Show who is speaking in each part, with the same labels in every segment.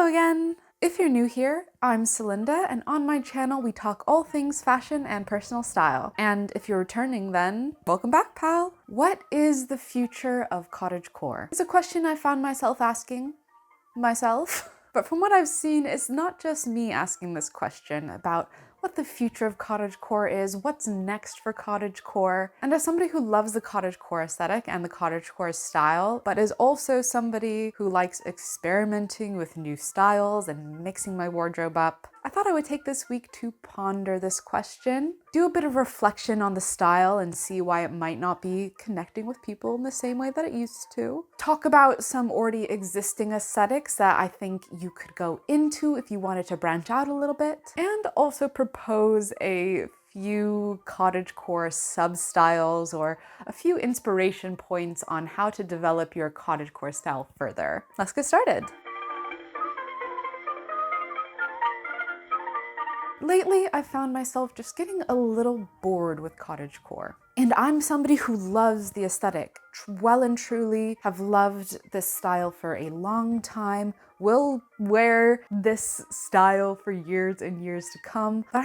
Speaker 1: Hello again! If you're new here, I'm Salinda, and on my channel we talk all things fashion and personal style. And if you're returning then, welcome back, pal! What is the future of cottagecore? It's a question I found myself asking myself. But from what I've seen, it's not just me asking this question about what the future of cottagecore is, what's next for cottagecore. And as somebody who loves the cottagecore aesthetic and the cottagecore style, but is also somebody who likes experimenting with new styles and mixing my wardrobe up, I thought I would take this week to ponder this question, do a bit of reflection on the style and see why it might not be connecting with people in the same way that it used to. Talk about some already existing aesthetics that I think you could go into if you wanted to branch out a little bit, and also propose a few cottagecore sub-styles or a few inspiration points on how to develop your cottagecore style further. Let's get started. Lately, I found myself just getting a little bored with cottagecore. And I'm somebody who loves the aesthetic, well and truly have loved this style for a long time, will wear this style for years and years to come. But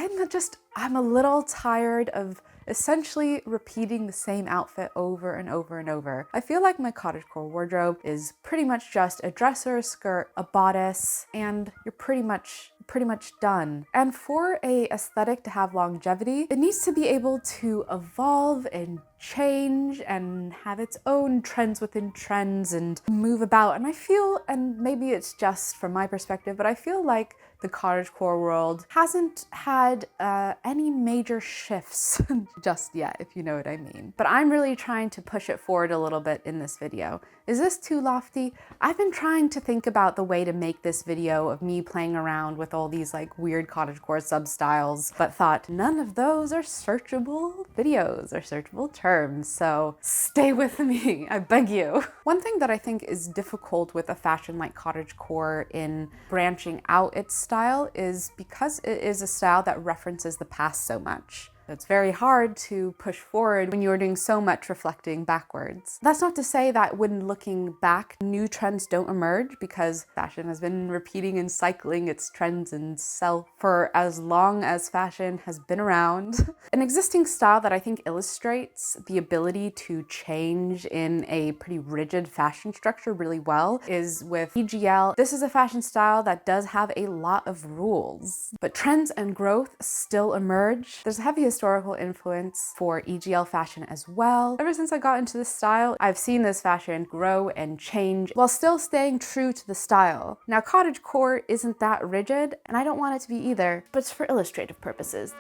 Speaker 1: I'm a little tired of essentially repeating the same outfit over and over and over. I feel like my cottagecore wardrobe is pretty much just a dresser, a skirt, a bodice, and you're pretty much done. And for a aesthetic to have longevity, it needs to be able to evolve and change and have its own trends within trends and move about. And I feel, and maybe it's just from my perspective, but I feel like the cottagecore world hasn't had any major shifts just yet, if you know what I mean. But I'm really trying to push it forward a little bit in this video. Is this too lofty? I've been trying to think about the way to make this video of me playing around with all these like weird cottagecore sub-styles, but thought none of those are searchable videos or searchable terms, so stay with me, I beg you. One thing that I think is difficult with a fashion like cottagecore in branching out its style is because it is a style that references the past so much. It's very hard to push forward when you're doing so much reflecting backwards. That's not to say that when looking back, new trends don't emerge, because fashion has been repeating and cycling its trends and self for as long as fashion has been around. An existing style that I think illustrates the ability to change in a pretty rigid fashion structure really well is with EGL. This is a fashion style that does have a lot of rules, but trends and growth still emerge. There's a heavy historical influence for EGL fashion as well. Ever since I got into this style, I've seen this fashion grow and change while still staying true to the style. Now, cottagecore isn't that rigid, and I don't want it to be either, but it's for illustrative purposes.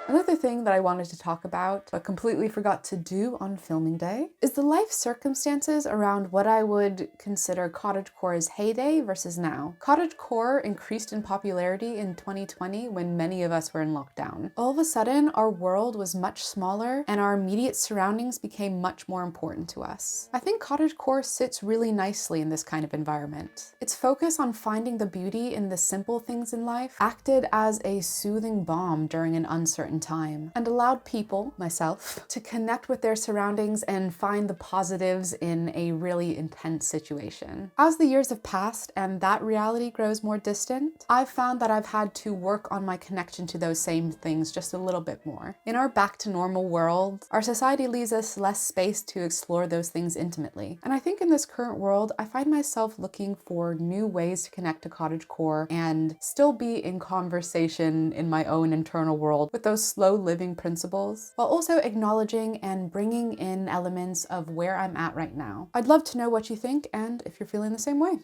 Speaker 1: Another thing that I wanted to talk about, but completely forgot to do on filming day, is the life circumstances around what I would consider cottagecore's heyday versus now. Cottagecore increased in popularity in 2020 when many of us were in lockdown. All of a sudden, our world was much smaller and our immediate surroundings became much more important to us. I think cottagecore sits really nicely in this kind of environment. Its focus on finding the beauty in the simple things in life acted as a soothing balm during an uncertain time and allowed people, myself, to connect with their surroundings and find the positives in a really intense situation. As the years have passed and that reality grows more distant, I've found that I've had to work on my connection to those same things just a little bit more. In our back to normal world, our society leaves us less space to explore those things intimately. And I think in this current world, I find myself looking for new ways to connect to cottagecore and still be in conversation in my own internal world with those slow living principles, while also acknowledging and bringing in elements of where I'm at right now. I'd love to know what you think and if you're feeling the same way.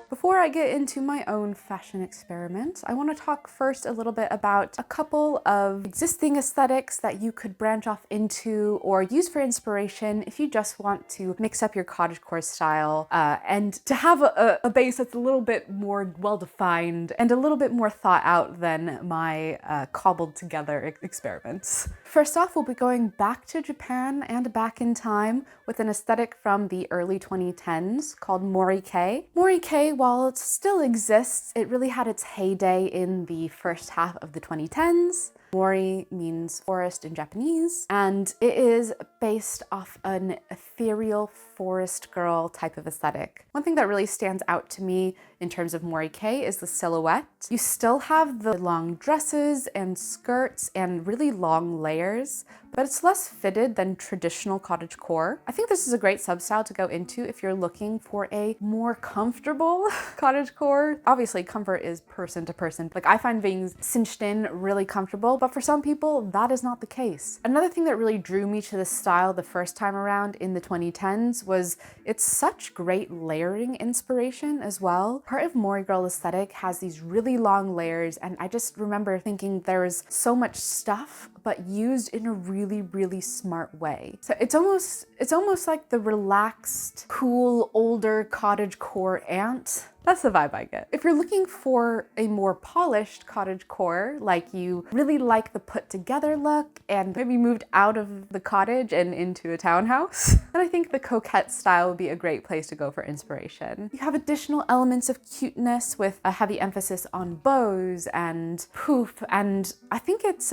Speaker 1: Before I get into my own fashion experiments, I want to talk first a little bit about a couple of existing aesthetics that you could branch off into or use for inspiration if you just want to mix up your cottagecore style and to have a base that's a little bit more well-defined and a little bit more thought out than my cobbled together experiments. First off, we'll be going back to Japan and back in time with an aesthetic from the early 2010s called Mori-kei. Mori-kei, while it still exists, it really had its heyday in the first half of the 2010s. Mori means forest in Japanese, and it is based off an ethereal forest girl type of aesthetic. One thing that really stands out to me in terms of Mori K is the silhouette. You still have the long dresses and skirts and really long layers, but it's less fitted than traditional cottagecore. I think this is a great substyle to go into if you're looking for a more comfortable cottagecore. Obviously, comfort is person to person. Like, I find being cinched in really comfortable, but for some people, that is not the case. Another thing that really drew me to this style the first time around in the 2010s was it's such great layering inspiration as well. Part of Mori Girl aesthetic has these really long layers, and I just remember thinking there was so much stuff, but used in a really, really smart way. So it's almost like the relaxed, cool, older cottagecore aunt. That's the vibe I get. If you're looking for a more polished cottagecore, like you really like the put together look and maybe moved out of the cottage and into a townhouse, then I think the coquette style would be a great place to go for inspiration. You have additional elements of cuteness with a heavy emphasis on bows and poof, and I think it's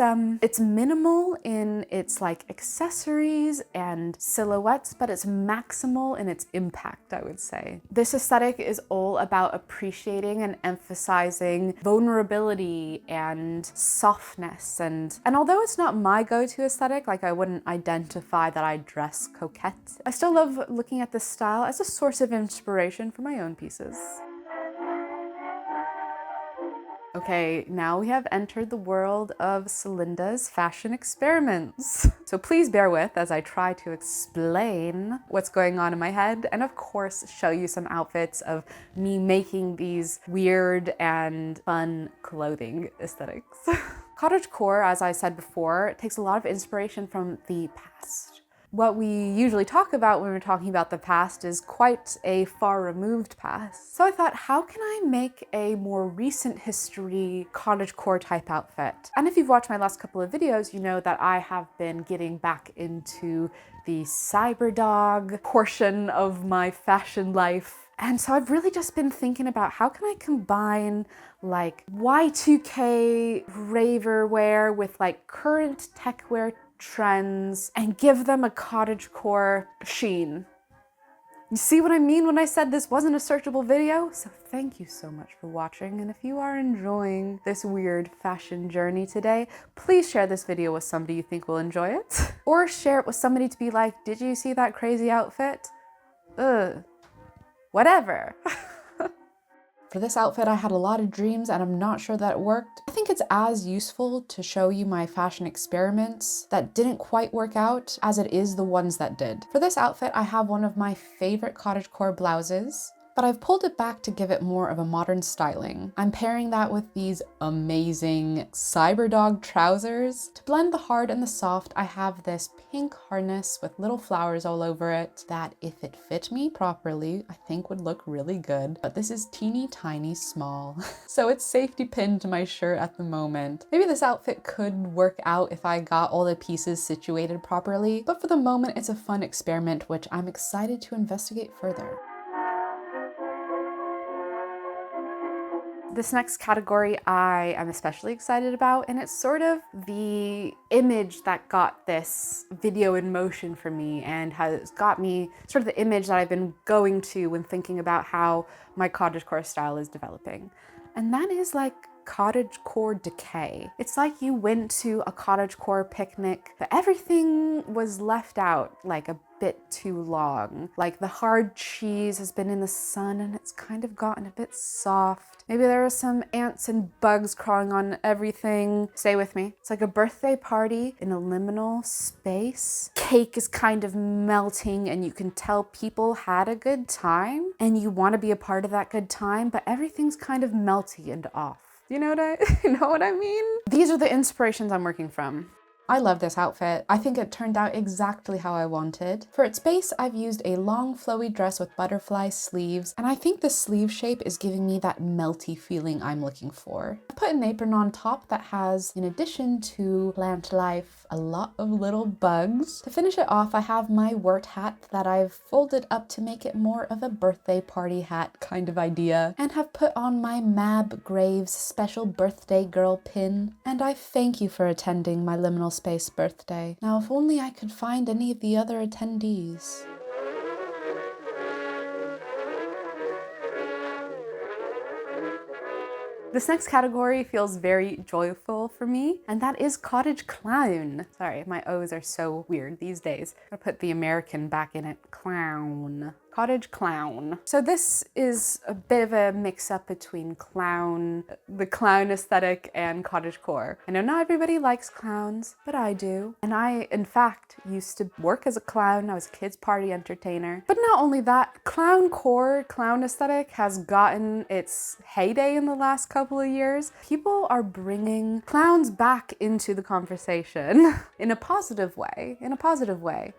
Speaker 1: minimal in its like accessories and silhouettes, but it's maximal in its impact, I would say. This aesthetic is all about appreciating and emphasizing vulnerability and softness, and although it's not my go-to aesthetic, like I wouldn't identify that I dress coquette, I still love looking at this style as a source of inspiration for my own pieces. Okay, now we have entered the world of Salinda's fashion experiments. So please bear with as I try to explain what's going on in my head, and of course show you some outfits of me making these weird and fun clothing aesthetics. Cottagecore, as I said before, takes a lot of inspiration from the past. What we usually talk about when we're talking about the past is quite a far removed past. So I thought, how can I make a more recent history cottagecore type outfit? And if you've watched my last couple of videos, you know that I have been getting back into the cyberdog portion of my fashion life. And so I've really just been thinking about how can I combine like Y2K raver wear with like current tech wear trends and give them a cottagecore sheen. You see what I mean when I said this wasn't a searchable video? So thank you so much for watching, and if you are enjoying this weird fashion journey today, please share this video with somebody you think will enjoy it. Or share it with somebody to be like, did you see that crazy outfit? Ugh. Whatever. For this outfit, I had a lot of dreams and I'm not sure that it worked. I think it's as useful to show you my fashion experiments that didn't quite work out as it is the ones that did. For this outfit, I have one of my favorite cottagecore blouses, but I've pulled it back to give it more of a modern styling. I'm pairing that with these amazing cyberdog trousers. To blend the hard and the soft, I have this pink harness with little flowers all over it that, if it fit me properly, I think would look really good. But this is teeny tiny small, so it's safety pinned to my shirt at the moment. Maybe this outfit could work out if I got all the pieces situated properly, but for the moment it's a fun experiment which I'm excited to investigate further. This next category I am especially excited about, and it's sort of the image that got this video in motion for me and has got me sort of the image that I've been going to when thinking about how my cottagecore style is developing. And that is like cottagecore decay. It's like you went to a cottagecore picnic, but everything was left out like a bit too long. Like the hard cheese has been in the sun and it's kind of gotten a bit soft. Maybe there are some ants and bugs crawling on everything. Stay with me. It's like a birthday party in a liminal space. Cake is kind of melting and you can tell people had a good time and you want to be a part of that good time, but everything's kind of melty and off. You know what I mean? These are the inspirations I'm working from. I love this outfit. I think it turned out exactly how I wanted. For its base, I've used a long flowy dress with butterfly sleeves, and I think the sleeve shape is giving me that melty feeling I'm looking for. I put an apron on top that has, in addition to plant life, a lot of little bugs. To finish it off, I have my wort hat that I've folded up to make it more of a birthday party hat kind of idea, and have put on my Mab Graves special birthday girl pin. And I thank you for attending my liminal space birthday. Now, if only I could find any of the other attendees. This next category feels very joyful for me, and that is cottage clown. Sorry, my O's are so weird these days. I'm gonna put the American back in it. Clown. Cottage clown. So this is a bit of a mix-up between clown, the clown aesthetic, and cottagecore. I know not everybody likes clowns, but I do. And I, in fact, used to work as a clown. I was a kids' party entertainer. But not only that, clown aesthetic has gotten its heyday in the last couple of years. People are bringing clowns back into the conversation in a positive way,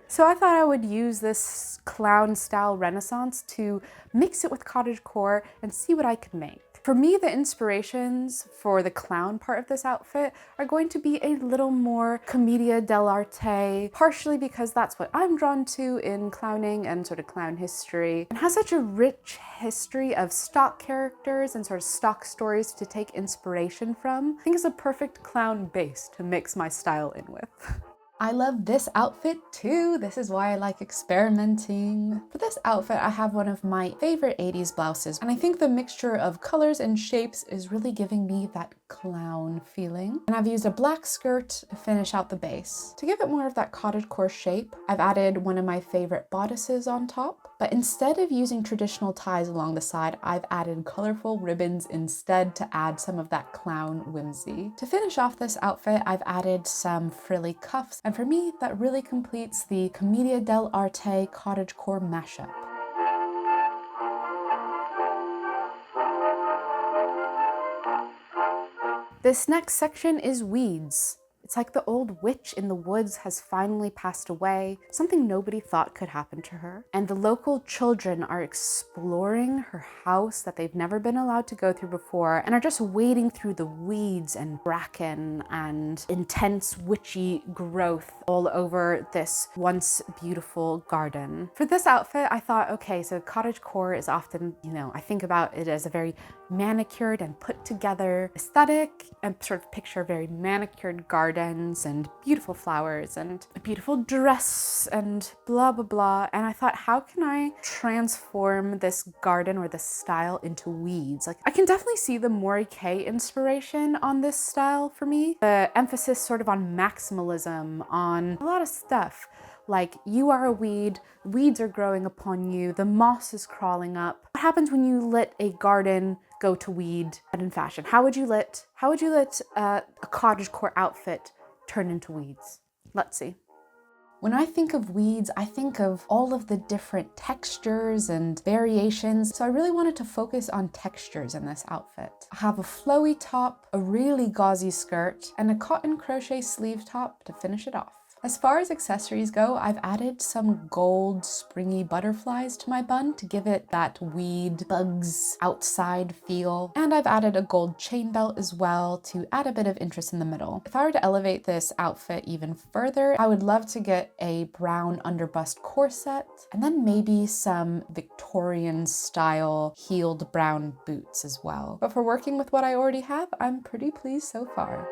Speaker 1: So I thought I would use this clown style renaissance to mix it with cottagecore and see what I could make. For me, the inspirations for the clown part of this outfit are going to be a little more commedia dell'arte, partially because that's what I'm drawn to in clowning and sort of clown history. It has such a rich history of stock characters and sort of stock stories to take inspiration from. I think it's a perfect clown base to mix my style in with. I love this outfit too. This is why I like experimenting. For this outfit, I have one of my favorite 80s blouses, and I think the mixture of colors and shapes is really giving me that clown feeling. And I've used a black skirt to finish out the base. To give it more of that cottagecore shape, I've added one of my favorite bodices on top, but instead of using traditional ties along the side, I've added colorful ribbons instead to add some of that clown whimsy. To finish off this outfit, I've added some frilly cuffs, and for me, that really completes the commedia dell'arte cottagecore mashup. This next section is weeds. It's like the old witch in the woods has finally passed away, something nobody thought could happen to her. And the local children are exploring her house that they've never been allowed to go through before, and are just wading through the weeds and bracken and intense witchy growth all over this once beautiful garden. For this outfit, I thought, okay, so cottagecore is often, I think about it as a very manicured and put together aesthetic, and sort of picture a very manicured gardens and beautiful flowers and a beautiful dress and blah blah blah. And I thought, how can I transform this garden or this style into weeds? Like, I can definitely see the Mori Kay inspiration on this style for me. The emphasis sort of on maximalism, on a lot of stuff. Like, you are a weed, weeds are growing upon you, the moss is crawling up. What happens when you let a garden go to weed and in fashion? How would you let a cottagecore outfit turn into weeds? Let's see. When I think of weeds, I think of all of the different textures and variations. So I really wanted to focus on textures in this outfit. I have a flowy top, a really gauzy skirt, and a cotton crochet sleeve top to finish it off. As far as accessories go, I've added some gold springy butterflies to my bun to give it that weed bugs outside feel. And I've added a gold chain belt as well to add a bit of interest in the middle. If I were to elevate this outfit even further, I would love to get a brown underbust corset and then maybe some Victorian style heeled brown boots as well. But for working with what I already have, I'm pretty pleased so far.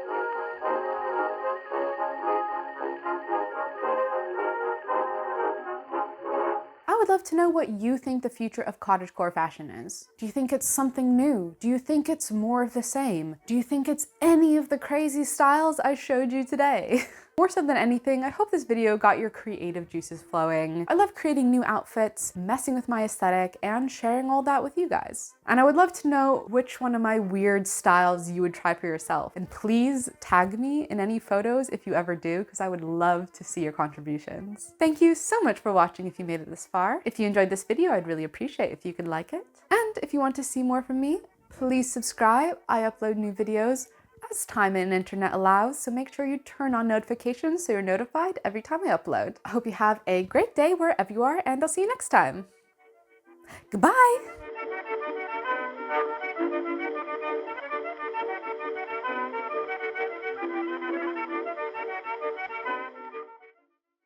Speaker 1: I would love to know what you think the future of cottagecore fashion is. Do you think it's something new? Do you think it's more of the same? Do you think it's any of the crazy styles I showed you today? More so than anything, I hope this video got your creative juices flowing. I love creating new outfits, messing with my aesthetic, and sharing all that with you guys. And I would love to know which one of my weird styles you would try for yourself. And please tag me in any photos if you ever do, because I would love to see your contributions. Thank you so much for watching if you made it this far. If you enjoyed this video, I'd really appreciate if you could like it. And if you want to see more from me, please subscribe. I upload new videos as time and internet allows, so make sure you turn on notifications so you're notified every time I upload. I hope you have a great day wherever you are, and I'll see you next time. Goodbye!